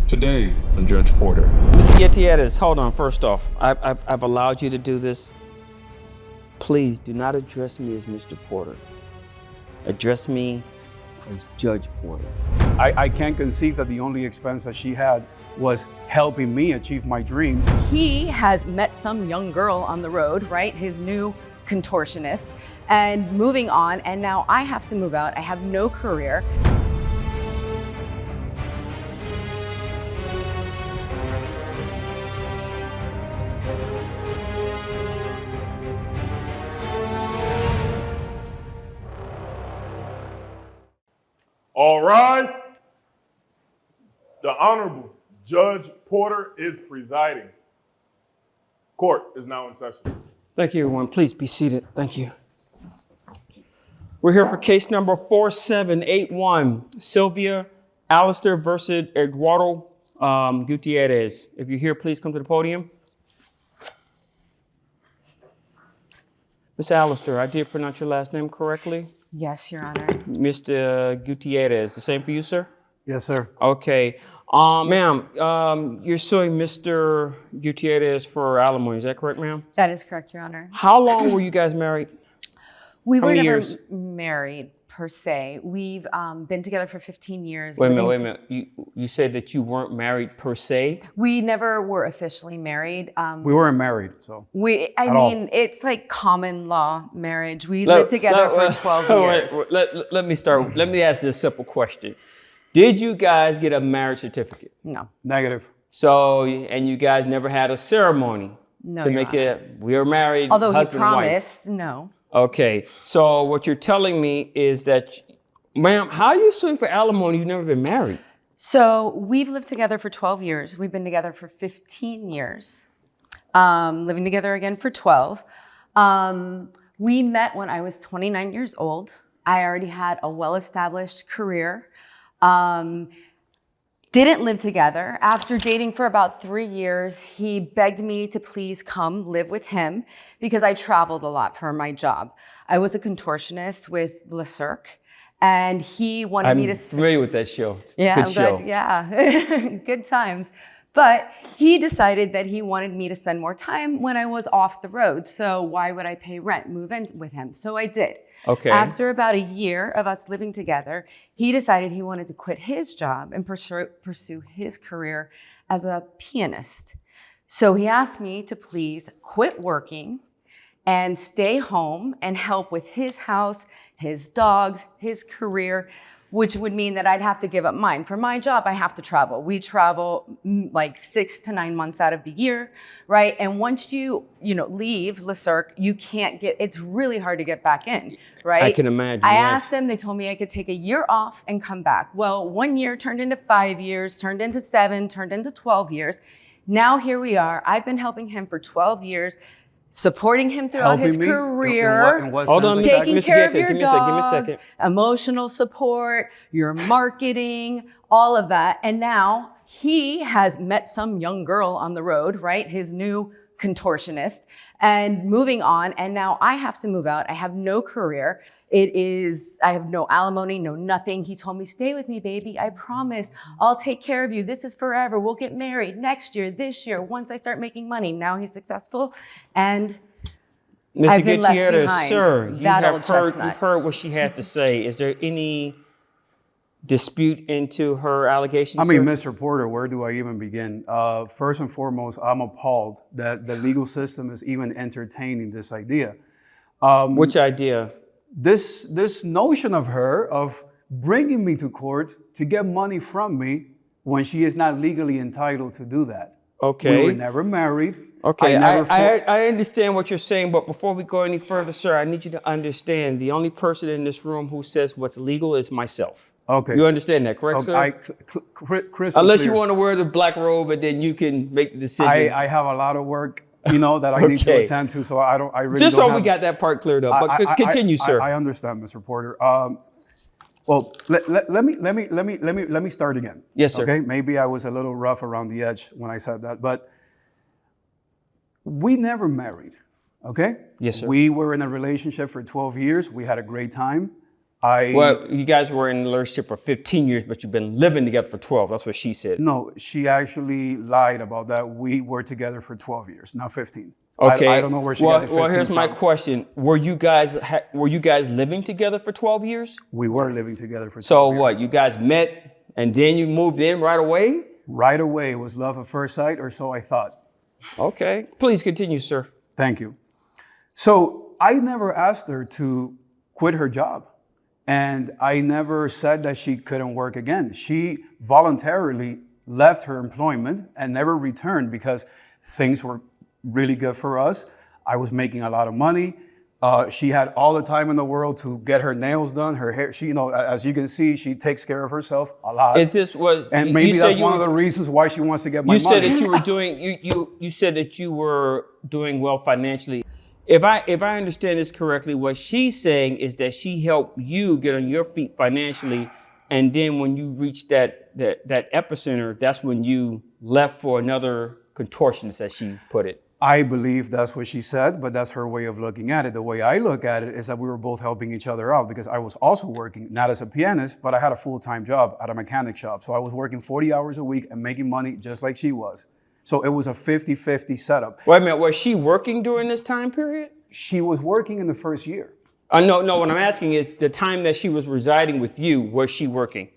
Today on Judge Porter. Mr. Gutierrez, hold on. First off, I've allowed you to do this. Please do not address me as Mr. Porter. Address me as Judge Porter. I can't conceive that the only expense that she had was helping me achieve my dream. He has met some young girl on the road, right? His new contortionist, and moving on, and now I have to move out. I have no career. All rise. The Honorable Judge Porter is presiding. Court is now in session. Thank you, everyone. Please be seated. Thank you. We're here for case number 4781, Sylvia Allister versus Eduardo Gutierrez. If you're here, please come to the podium. Ms. Allister, I did pronounce your last name correctly? Yes, Your Honor. Mr. Gutierrez, the same for you, sir? Yes, sir. Okay. Ma'am, you're suing Mr. Gutierrez for alimony. Is that correct, ma'am? That is correct, Your Honor. How long were you guys married? We How were many never years? married per se. We've been together for 15 years. Wait a minute. You said that you weren't married per se? We never were officially married. We weren't married, so. It's like common law marriage. We lived together for 12 years. Let me start. Let me ask this simple question. Did you guys get a marriage certificate? No. Negative. So, and you guys never had a ceremony No, to Your make Honor. it, we are married, Although he husband and wife. promised, no. Okay, so what you're telling me is that, ma'am, how are you suing for alimony? You've never been married. So we've lived together for 12 years. We've been together for 15 years. Living together again for 12. We met when I was 29 years old. I already had a well-established career. Didn't live together. After dating for about 3 years, he begged me to please come live with him because I traveled a lot for my job. I was a contortionist with Le Cirque, and he wanted me to... I'm familiar with that show. Yeah, Good show. but yeah, good times. But he decided that he wanted me to spend more time when I was off the road. So why would I pay rent, move in with him? So I did. Okay. After about a year of us living together, he decided he wanted to quit his job and pursue his career as a pianist. So he asked me to please quit working and stay home and help with his house, his dogs, his career, which would mean that I'd have to give up mine. For my job, I have to travel. We travel like 6 to 9 months out of the year, right? And once you leave Le Cirque, you can't it's really hard to get back in, right? I can imagine. I yes. asked them, they told me I could take a year off and come back. Well, 1 year turned into 5 years, turned into 7, turned into 12 years. Now here we are. I've been helping him for 12 years, supporting him throughout his career, Hold on, taking care of your give me a dogs, second. emotional support, your marketing, all of that. And now he has met some young girl on the road, right? His new contortionist, and moving on. And now I have to move out. I have no career. I have no alimony, no nothing. He told me, stay with me, baby. I promise I'll take care of you. This is forever. We'll get married next year, this year, once I start making money. Now he's successful. And Mr. I've been left Gutierrez, behind. sir, Chestnut. you've heard what she had to say. Is there any dispute into her allegations? I mean, sir? Mr. Porter, where do I even begin? First and foremost, I'm appalled that the legal system is even entertaining this idea. Which idea? This notion of her of bringing me to court to get money from me when she is not legally entitled to do that. Okay. We were never married. Okay, I understand what you're saying, but before we go any further, sir, I need you to understand the only person in this room who says what's legal is myself. Okay. You understand that, correct, sir? Unless you want to wear the black robe and then you can make the decision. I have a lot of work, that I need to attend to, so I really Just don't so have, we got that part cleared up, but continue, sir. I understand, Mr. Porter. Well, let me start again. Yes, sir. Okay, maybe I was a little rough around the edge when I said that, but we never married. Okay. Yes, sir. We were in a relationship for 12 years. We had a great time. Well, you guys were in a relationship for 15 years, but you've been living together for 12. That's what she said. No, she actually lied about that. We were together for 12 years, not 15. Okay. I don't know where she got the 15 Well, here's my from. question. Were you guys living together for 12 years? We were living together for 12 So years. what? You guys met and then you moved in right away? Right away, it was love at first sight, or so I thought. Okay. Please continue, sir. Thank you. So I never asked her to quit her job. And I never said that she couldn't work again. She voluntarily left her employment and never returned because things were really good for us. I was making a lot of money. She had all the time in the world to get her nails done, her hair. She, as you can see, she takes care of herself a lot. And maybe that's one of the reasons why she wants to get my money. You said that you were doing. You said that you were doing well financially. If I understand this correctly, what she's saying is that she helped you get on your feet financially, and then when you reached that epicenter, that's when you left for another contortionist, as she put it. I believe that's what she said, but that's her way of looking at it. The way I look at it is that we were both helping each other out because I was also working, not as a pianist, but I had a full-time job at a mechanic shop. So I was working 40 hours a week and making money just like she was. So it was a 50-50 setup. Wait a minute, was she working during this time period? She was working in the first year. No, what I'm asking is the time that she was residing with you, was she working?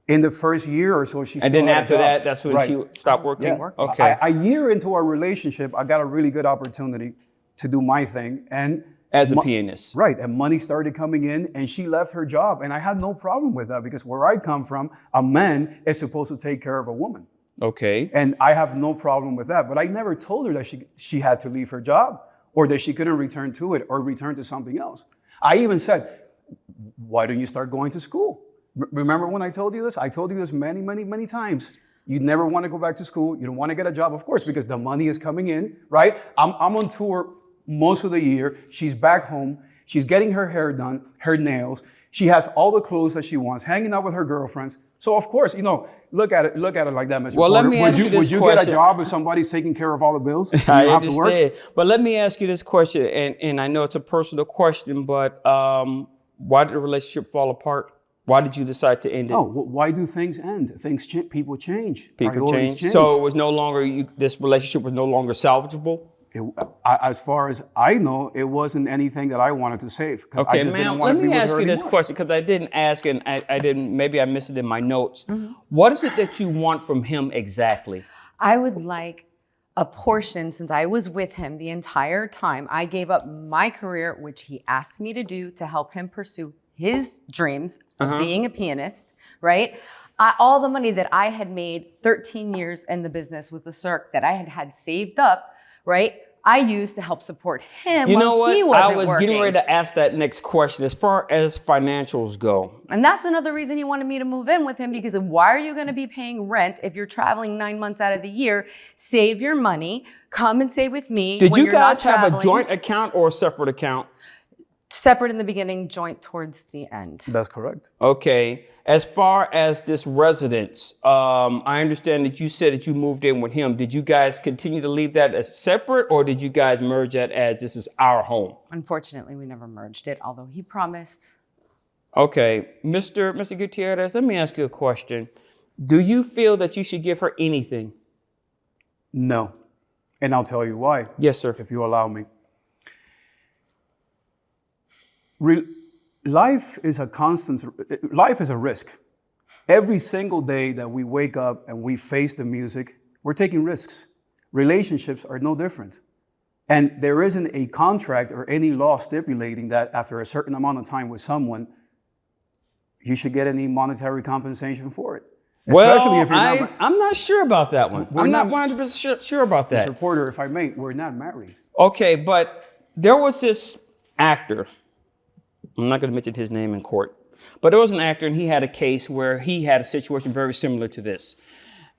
In the first year or so, she And still then had a after job. that, that's when Right. she stopped working? Yeah. Okay. A year into our relationship, I got a really good opportunity to do my thing. And As a pianist. Right, and money started coming in, and she left her job. And I had no problem with that because where I come from, a man is supposed to take care of a woman. Okay. And I have no problem with that. But I never told her that she had to leave her job or that she couldn't return to it or return to something else. I even said, why don't you start going to school? Remember when I told you this? I told you this many, many, many times. You never want to go back to school. You don't want to get a job, of course, because the money is coming in, right? I'm on tour most of the year. She's back home. She's getting her hair done, her nails. She has all the clothes that she wants, hanging out with her girlfriends. So of course, look at it like that, Mr. Well, let Porter. me ask you this Would you question. get a job if somebody's taking care of all the bills? And I you have to work? understand. But let me ask you this question, and I know it's a personal question, but why did the relationship fall apart? Why did you decide to end it? Oh, why do things end? People change. People Priorities change. So it was no longer, this relationship was no longer salvageable? As far as I know, it wasn't anything that I wanted to save. Okay, I just didn't ma'am, want let to be me with ask her you this anymore. question because I didn't ask and I didn't, maybe I missed it in my notes. What is it that you want from him exactly? I would like a portion, since I was with him the entire time. I gave up my career, which he asked me to do to help him pursue his dreams of being a pianist, right? All the money that I had made 13 years in the business with the Cirque that I had saved up, right? I used to help support him. You know what? He wasn't I was working. getting ready to ask that next question as far as financials go. And that's another reason he wanted me to move in with him, because why are you going to be paying rent if you're traveling 9 months out of the year? Save your money. Come and stay with me. Did when you you're not guys have a traveling. joint account or a separate account? Separate in the beginning, joint towards the end. That's correct. Okay. As far as this residence, I understand that you said that you moved in with him. Did you guys continue to leave that as separate, or did you guys merge that as this is our home? Unfortunately, we never merged it, although he promised. Okay. Mr. Gutierrez, let me ask you a question. Do you feel that you should give her anything? No. And I'll tell you why. Yes, sir. If you allow me. Life is a risk. Every single day that we wake up and we face the music, we're taking risks. Relationships are no different. And there isn't a contract or any law stipulating that after a certain amount of time with someone, you should get any monetary compensation for it. Well, if you're not, I'm not sure about that one. We're I'm not not- 100% sure about that. Mr. Porter, if I may, we're not married. Okay, but there was this actor. I'm not going to mention his name in court, but there was an actor, and he had a case where he had a situation very similar to this.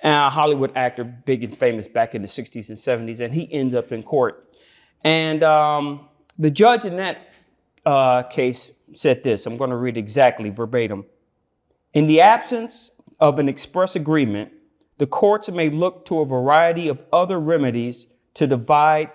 A Hollywood actor, big and famous back in the 60s and 70s, and he ends up in court. And the judge in that case said this. I'm going to read exactly verbatim. In the absence of an express agreement, the courts may look to a variety of other remedies to divide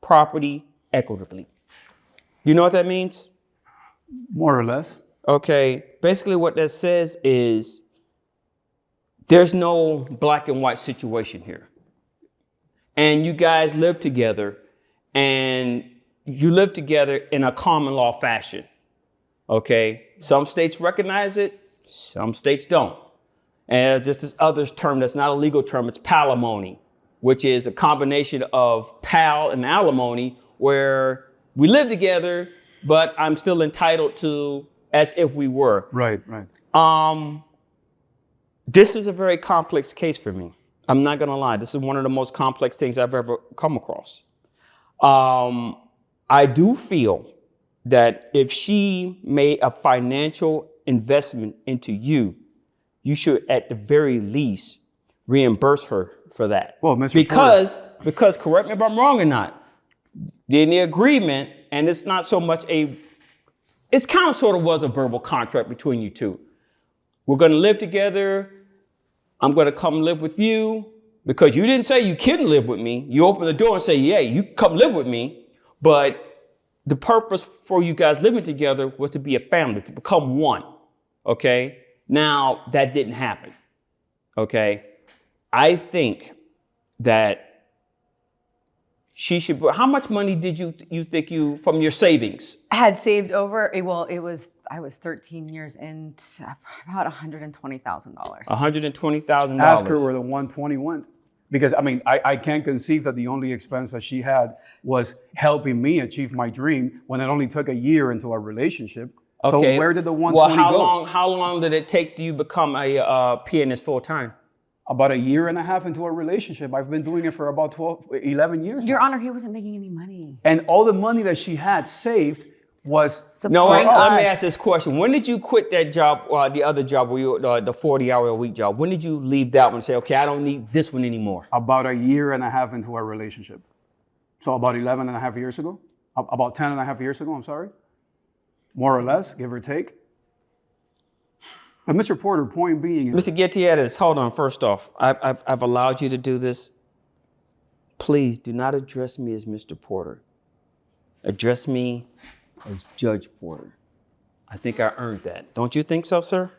property equitably. You know what that means? More or less. Okay, basically what that says is there's no black and white situation here. And you guys live together, and you live together in a common law fashion. Okay, some states recognize it, some states don't. And there's this other term that's not a legal term, it's palimony, which is a combination of pal and alimony, where we live together, but I'm still entitled to as if we were. Right, right. This is a very complex case for me. I'm not gonna lie. This is one of the most complex things I've ever come across. I do feel that if she made a financial investment into you, you should at the very least reimburse her for that. Well, Mr. Because correct me if I'm wrong or not, in the agreement, and it's not so much it's kind of sort of was a verbal contract between you two. We're gonna live together. I'm gonna come live with you, because you didn't say you couldn't live with me. You open the door and say, yeah, you come live with me. But the purpose for you guys living together was to be a family, to become one. Okay. Now that didn't happen. Okay. I think that she should. How much money did you think you from your savings? Had saved over. I was 13 years in, about $120,000. $120,000. Ask her where the 120 went. Because, I mean, I can't conceive that the only expense that she had was helping me achieve my dream when it only took a year into our relationship. Okay. So where did the 120 go? How long did it take you become a pianist full time? About a year and a half into our relationship. I've been doing it for about 11 years. Your now. Honor, he wasn't making any money. And all the money that she had saved was... No, let supporting us. me ask this question. When did you quit that job, the other job, where you the 40-hour-a-week job? When did you leave that one and say, okay, I don't need this one anymore? About a year and a half into our relationship. So about 11 and a half years ago. About 10 and a half years ago, I'm sorry. More or less, give or take. But Mr. Porter, point being... Mr. Gutierrez, hold on. First off, I've allowed you to do this. Please do not address me as Mr. Porter. Address me as Judge Porter. I think I earned that. Don't you think so, sir?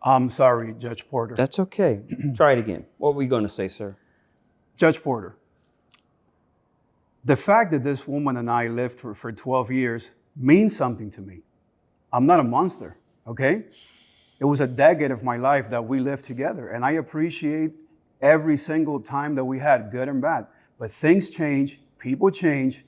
I'm sorry, Judge Porter. That's okay. Try it again. What were you going to say, sir? Judge Porter, the fact that this woman and I lived for 12 years means something to me. I'm not a monster, okay? It was a decade of my life that we lived together, and I appreciate every single time that we had, good and bad. But things change, people change,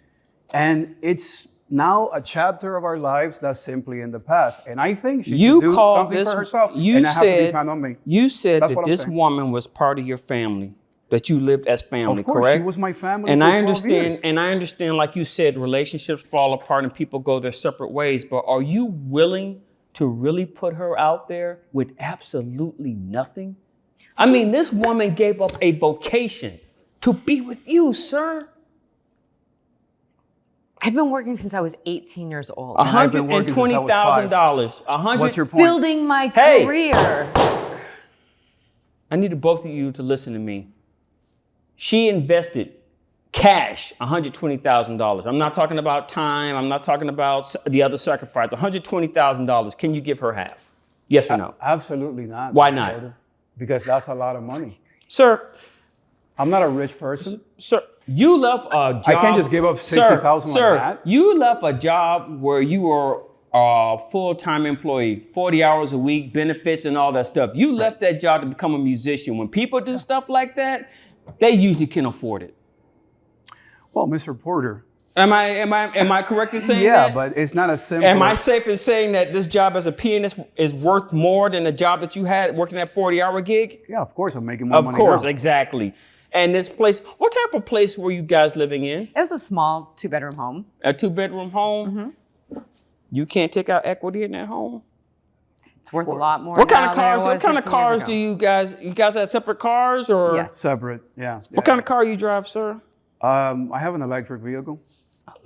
and it's now a chapter of our lives that's simply in the past. And I think she should do something for herself, and it has to depend on me. You said That's that what I'm this saying. woman was part of your family, that you lived as family, Of course, correct? she was my family And for I 12 understand, years. and I understand, like you said, relationships fall apart and people go their separate ways. But are you willing to really put her out there with absolutely nothing? I mean, this woman gave up a vocation to be with you, sir. I've been working since I was 18 years old. I've been working since I was $120,000. What's your point? Building my Hey! career. I need both of you to listen to me. She invested cash, $120,000. I'm not talking about time. I'm not talking about the other sacrifice. $120,000. Can you give her half? Yes or no? Absolutely not. Why Mr. not? Porter, because that's a lot of money. Sir, I'm not a rich person. Sir, you left a job. I can't just give up $60,000 like Sir, that. you left a job where you were a full-time employee, 40 hours a week, benefits and all that stuff. You left that job to become a musician. When people do stuff like that, they usually can afford it. Well, Mr. Porter. Am I correct in saying Yeah, that? but it's not as simple. Am I safe in saying that this job as a pianist is worth more than the job that you had working that 40-hour gig? Yeah, of course, I'm making more Of money course, now. exactly. And this place, what type of place were you guys living in? It was a small 2-bedroom home. A 2-bedroom home? You can't take out equity in that home? It's worth a lot more. What kind of now than it cars? What was kind of 15 years cars ago. do you guys have separate cars or? Yes. Separate, yeah. What kind of car you drive, sir? I have an electric vehicle.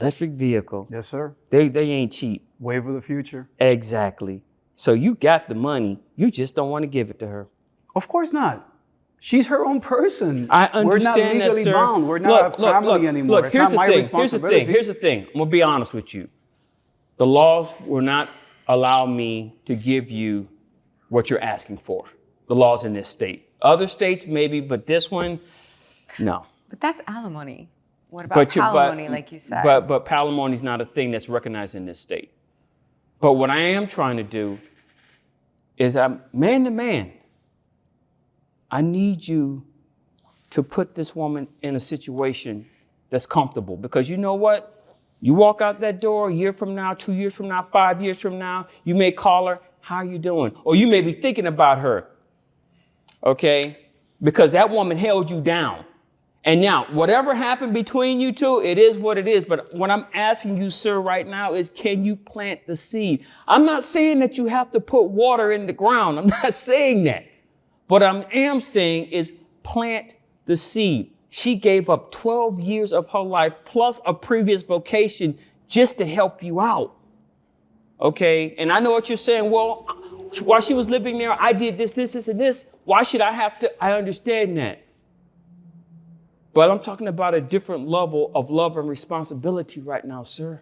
Electric vehicle. Yes, sir. They ain't cheap. Wave of the future. Exactly. So you got the money. You just don't want to give it to her. Of course not. She's her own person. I understand We're not legally that, sir. bound. We're not a family anymore. Look, It's here's not my the thing. responsibility. Here's the thing. I'm gonna be honest with you. The laws were not allow me to give you what you're asking for. The laws in this state. Other states maybe, but this one, no. But that's alimony. What about palimony, like you said? But palimony is not a thing that's recognized in this state. But what I am trying to do is, man to man, I need you to put this woman in a situation that's comfortable. Because you know what? You walk out that door a year from now, 2 years from now, 5 years from now, you may call her, how are you doing? Or you may be thinking about her, okay? Because that woman held you down. And now, whatever happened between you two, it is what it is. But what I'm asking you, sir, right now is, can you plant the seed? I'm not saying that you have to put water in the ground. I'm not saying that. What I am saying is plant the seed. She gave up 12 years of her life plus a previous vocation just to help you out. Okay? And I know what you're saying. Well, while she was living there, I did this, and this. Why should I have to? I understand that. But I'm talking about a different level of love and responsibility right now, sir.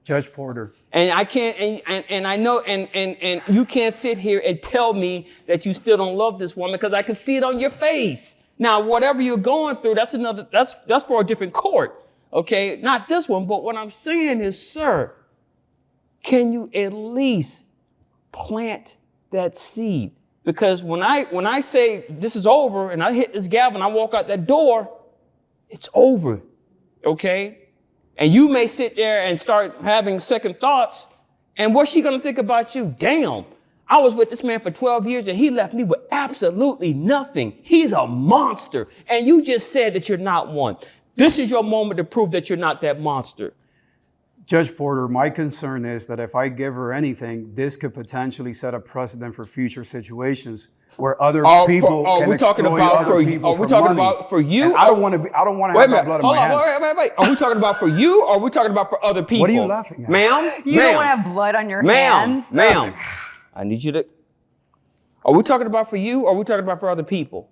Judge Porter. And I can't, and I know, and you can't sit here and tell me that you still don't love this woman, because I can see it on your face. Now, whatever you're going through, that's for a different court. Okay? Not this one, but what I'm saying is, sir, can you at least plant that seed? Because when I say this is over and I hit this gavel and I walk out that door, it's over, okay? And you may sit there and start having second thoughts. And what's she going to think about you? Damn, I was with this man for 12 years and he left me with absolutely nothing. He's a monster. And you just said that you're not one. This is your moment to prove that you're not that monster. Judge Porter, my concern is that if I give her anything, this could potentially set a precedent for future situations where other people can exploit other people Are we talking about for you? And I don't want to have my blood in my hands. Wait. Are we talking about for you, or are we talking about for other people? What are you laughing at? Ma'am? You don't want to have blood on your hands? Ma'am, I need you to... Are we talking about for you, or are we talking about for other people?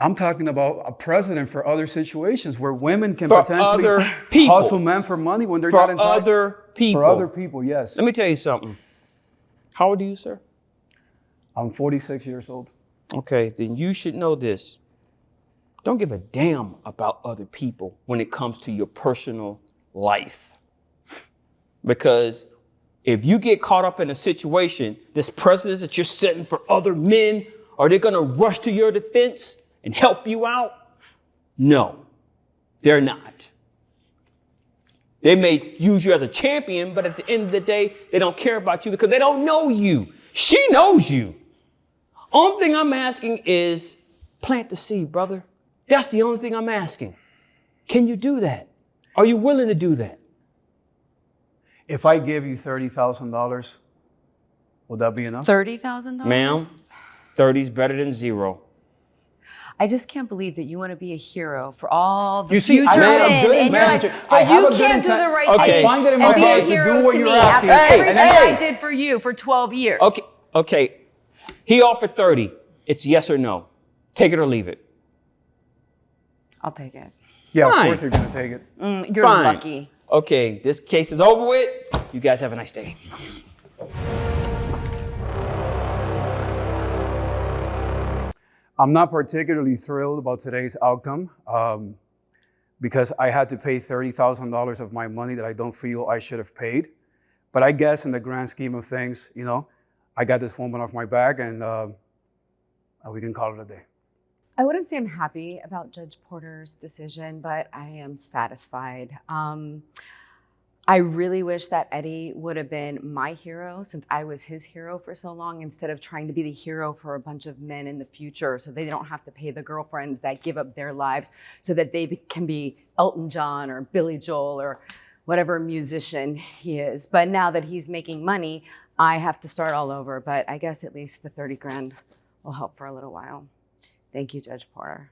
I'm talking about a precedent for other situations where women can For potentially other people. hustle men for money when they're For not entitled. other people. For other people, yes. Let me tell you something. How old are you, sir? I'm 46 years old. Okay, then you should know this. Don't give a damn about other people when it comes to your personal life. Because if you get caught up in a situation, this precedent that you're setting for other men, are they going to rush to your defense and help you out? No, they're not. They may use you as a champion, but at the end of the day, they don't care about you because they don't know you. She knows you. Only thing I'm asking is plant the seed, brother. That's the only thing I'm asking. Can you do that? Are you willing to do that? If I give you $30,000, would that be enough? $30,000? Ma'am, 30 is better than zero. I just can't believe that you want to be a hero for all the You see, I future have a men. good And you're like, intention. I but have you a good can't do the intent. right Okay. thing. I find it in my and be heart a to do hero what to you're me asking. after Hey, everything hey. I did for you for 12 years. Okay. He offered 30. It's yes or no. Take it or leave it. I'll take it. Yeah, Fine. of course you're going to take it. You're Fine. lucky. Okay, this case is over with. You guys have a nice day. I'm not particularly thrilled about today's outcome because I had to pay $30,000 of my money that I don't feel I should have paid. But I guess in the grand scheme of things, you know, I got this woman off my back and we can call it a day. I wouldn't say I'm happy about Judge Porter's decision, but I am satisfied. I really wish that Eddie would have been my hero since I was his hero for so long, instead of trying to be the hero for a bunch of men in the future so they don't have to pay the girlfriends that give up their lives so that they can be Elton John or Billy Joel or whatever musician he is. But now that he's making money, I have to start all over. But I guess at least the 30 grand will help for a little while. Thank you, Judge Porter.